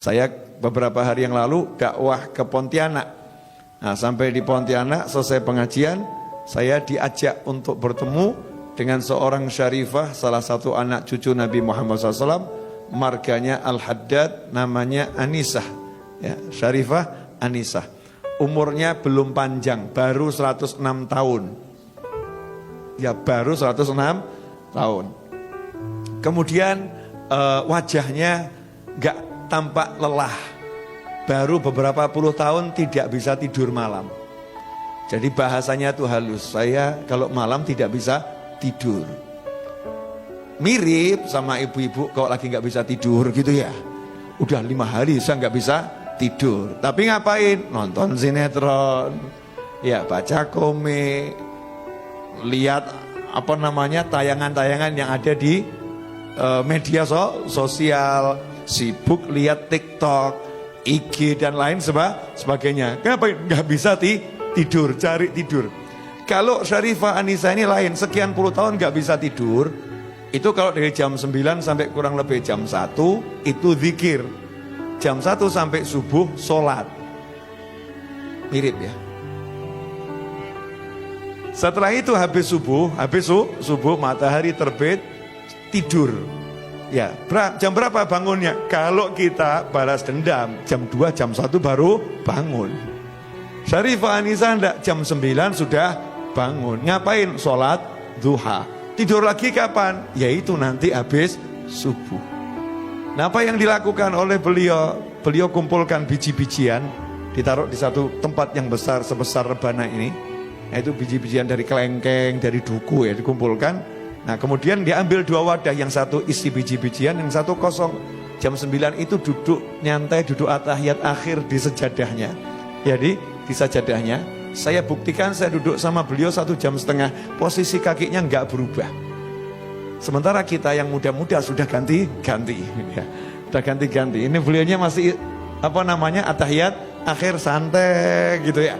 Saya beberapa hari yang lalu dakwah ke Pontianak. Nah, sampai di Pontianak selesai pengajian, saya diajak untuk bertemu dengan seorang syarifah, salah satu anak cucu Nabi Muhammad SAW, marganya Al-Haddad, namanya Anisah. Ya, Syarifah Anisah. Umurnya belum panjang, baru 106 tahun. Ya, baru 106 tahun. Kemudian wajahnya gak tampak lelah. Baru beberapa puluh tahun tidak bisa tidur malam. Jadi bahasanya tuh halus. Saya kalau malam tidak bisa tidur. Mirip sama ibu-ibu kalau lagi gak bisa tidur gitu ya. Udah 5 hari saya gak bisa tidur. Tapi ngapain? Nonton sinetron. Ya, baca komik. Lihat tayangan-tayangan yang ada di media sosial, sibuk lihat TikTok, IG dan lain sebagainya. Kenapa nggak bisa tidur, cari tidur? Kalau Syarifah Anisah ini lain, sekian puluh tahun nggak bisa tidur. Itu kalau dari jam 9 sampai kurang lebih jam 1 itu zikir. Jam 1 sampai subuh sholat. Mirip ya. Setelah itu habis subuh matahari terbit, tidur. Ya, jam berapa bangunnya? Kalau kita balas dendam, jam 2, jam 1 baru bangun. Syarifah Anisah enggak, jam 9 sudah bangun. Ngapain? Sholat duha. Tidur lagi kapan? Yaitu nanti habis subuh. Nah, apa yang dilakukan oleh beliau? Beliau kumpulkan biji-bijian, ditaruh di satu tempat yang besar sebesar rebana ini. Nah, itu biji-bijian dari kelengkeng, dari duku ya, dikumpulkan. Nah, kemudian dia ambil 2 wadah, yang satu isi biji-bijian, yang satu kosong. Jam 9 itu duduk nyantai, duduk atahiyat akhir di sejadahnya. Jadi di sajadahnya, saya buktikan saya duduk sama beliau 1,5 jam, posisi kakinya enggak berubah. Sementara kita yang muda-muda sudah ganti-ganti ya. Sudah ganti-ganti. Ini beliaunya masih atahiyat akhir santai gitu ya.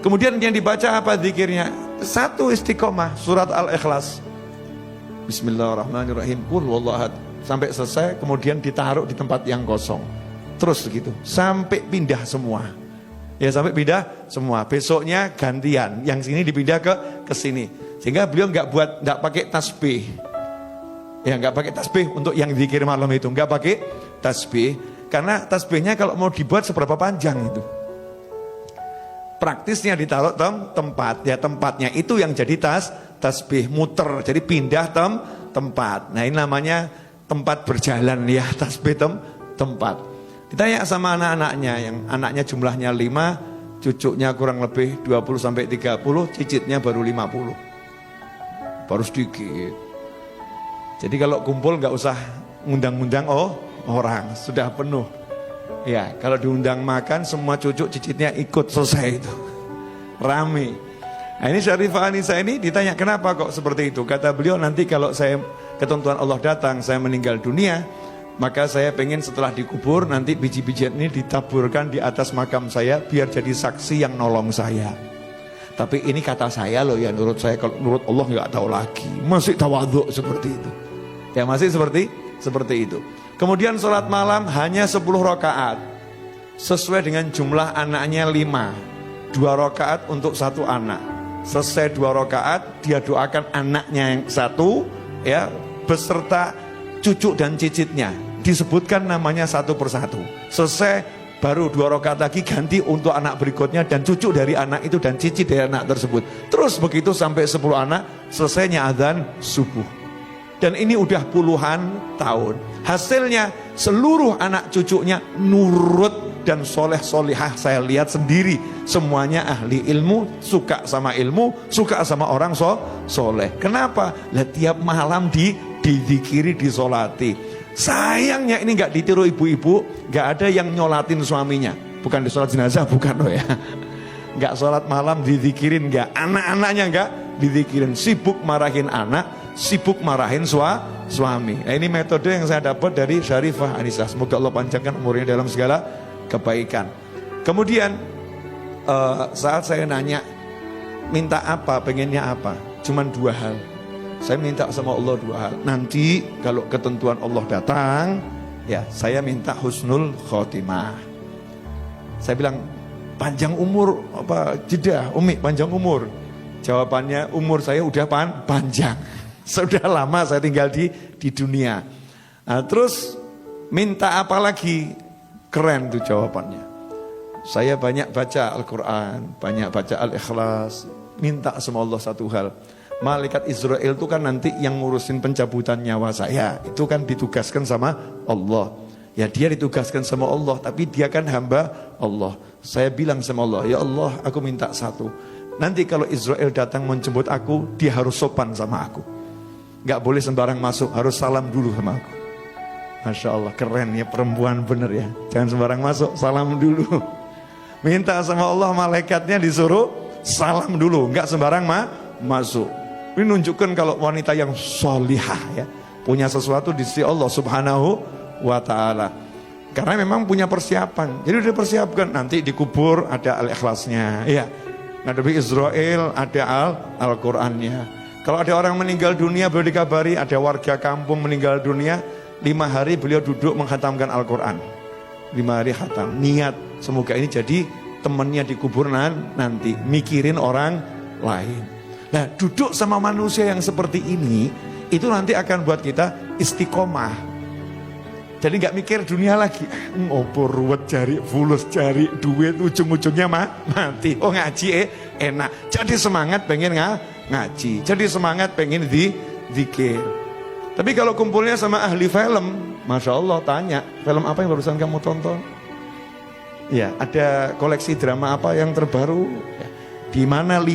Kemudian yang dibaca apa zikirnya? 1 istiqomah, surat Al-Ikhlas. Bismillahirrahmanirrahim. Qul huwallahu ahad. Sampai selesai, kemudian ditaruh di tempat yang kosong. Terus begitu, sampai pindah semua. Ya, sampai pindah semua. Besoknya gantian, yang sini dipindah ke sini. Sehingga beliau enggak pakai tasbih. Ya, enggak pakai tasbih untuk yang zikir malam itu, enggak pakai tasbih. Karena tasbihnya kalau mau dibuat seberapa panjang itu. Praktisnya ditaruh tempat, ya tempatnya itu yang jadi tasbih, muter, jadi pindah tempat. Nah, ini namanya tempat berjalan ya, tasbih tempat. Ditanya sama anak-anaknya, yang anaknya jumlahnya 5, cucunya kurang lebih 20-30, cicitnya baru 50. Baru sedikit. Jadi kalau kumpul nggak usah ngundang-ngundang orang, sudah penuh. Ya, kalau diundang makan semua cucu cicitnya ikut, selesai itu. Rame. Nah, ini Syarifah Anisah ini ditanya kenapa kok seperti itu. Kata beliau, nanti kalau saya ketentuan Allah datang, saya meninggal dunia, maka saya pengen setelah dikubur nanti biji-bijian ini ditaburkan di atas makam saya biar jadi saksi yang nolong saya. Tapi ini kata saya loh ya, menurut saya, kalau menurut Allah nggak tahu lagi. Masih tawadhu seperti itu. Ya, masih seperti itu. Kemudian sholat malam hanya 10 rakaat. Sesuai dengan jumlah anaknya 5. 2 rakaat untuk 1 anak. Selesai 2 rakaat, dia doakan anaknya yang 1 ya, beserta cucu dan cicitnya. Disebutkan namanya satu persatu. Selesai, baru 2 rakaat lagi ganti untuk anak berikutnya dan cucu dari anak itu dan cicit dari anak tersebut. Terus begitu sampai 10 anak, selesainya azan subuh. Dan ini udah puluhan tahun. Hasilnya seluruh anak cucunya nurut dan soleh-solihah. Saya lihat sendiri, semuanya ahli ilmu, suka sama ilmu, suka sama orang soleh. Kenapa? Lah, tiap malam dizikiri, disolati. Sayangnya ini nggak ditiru ibu-ibu, nggak ada yang nyolatin suaminya. Bukan di sholat jenazah, bukan loh ya. Nggak sholat malam dizikirin, nggak. Anak-anaknya nggak dizikirin. Sibuk marahin anak, sibuk marahin suami. Nah, ini metode yang saya dapat dari Syarifah Anisah. Semoga Allah panjangkan umurnya dalam segala kebaikan. Kemudian saat saya nanya minta apa, pengennya apa, cuman 2 hal. Saya minta sama Allah 2 hal. Nanti kalau ketentuan Allah datang, Ya, saya minta husnul khotimah. Saya bilang, panjang umur apa jeda, Umi panjang umur. Jawabannya, umur saya udah panjang. Sudah lama saya tinggal di dunia. Nah, terus minta apa lagi? Keren tuh jawabannya. Saya banyak baca Al-Quran, banyak baca Al-Ikhlas. Minta sama Allah satu hal. Malaikat Israel itu kan nanti yang ngurusin pencabutan nyawa saya. Itu kan ditugaskan sama Allah. Ya dia ditugaskan sama Allah, tapi dia kan hamba Allah. Saya bilang sama Allah, ya Allah aku minta satu. Nanti kalau Israel datang menjemput aku, dia harus sopan sama aku. Gak boleh sembarang masuk, harus salam dulu sama aku. Masya Allah, keren ya perempuan bener ya. Jangan sembarang masuk, salam dulu. Minta sama Allah, malaikatnya disuruh salam dulu, gak sembarang masuk. Ini nunjukkan kalau wanita yang solihah ya, punya sesuatu di sisi Allah subhanahu wa ta'ala. Karena memang punya persiapan. Jadi udah persiapkan, nanti dikubur ada Al-Ikhlasnya ya. Nabi Israel ada Al-Qurannya. Kalau ada orang meninggal dunia, beliau dikabari ada warga kampung meninggal dunia, 5 hari beliau duduk menghatamkan Al-Quran. 5 hari khatam. Niat semoga ini jadi temannya di kuburan nanti, mikirin orang lain. Nah duduk sama manusia yang seperti ini, itu nanti akan buat kita istiqomah. Jadi gak mikir dunia lagi. Ngopo ruwet cari fulus, cari duit, ujung-ujungnya mati. Oh ngaji enak. Jadi semangat pengen ngaji. Jadi semangat pengen zikir. Tapi kalau kumpulnya sama ahli film, Masya Allah tanya, film apa yang barusan kamu tonton? Ya, ada koleksi drama apa yang terbaru? Di mana lihat?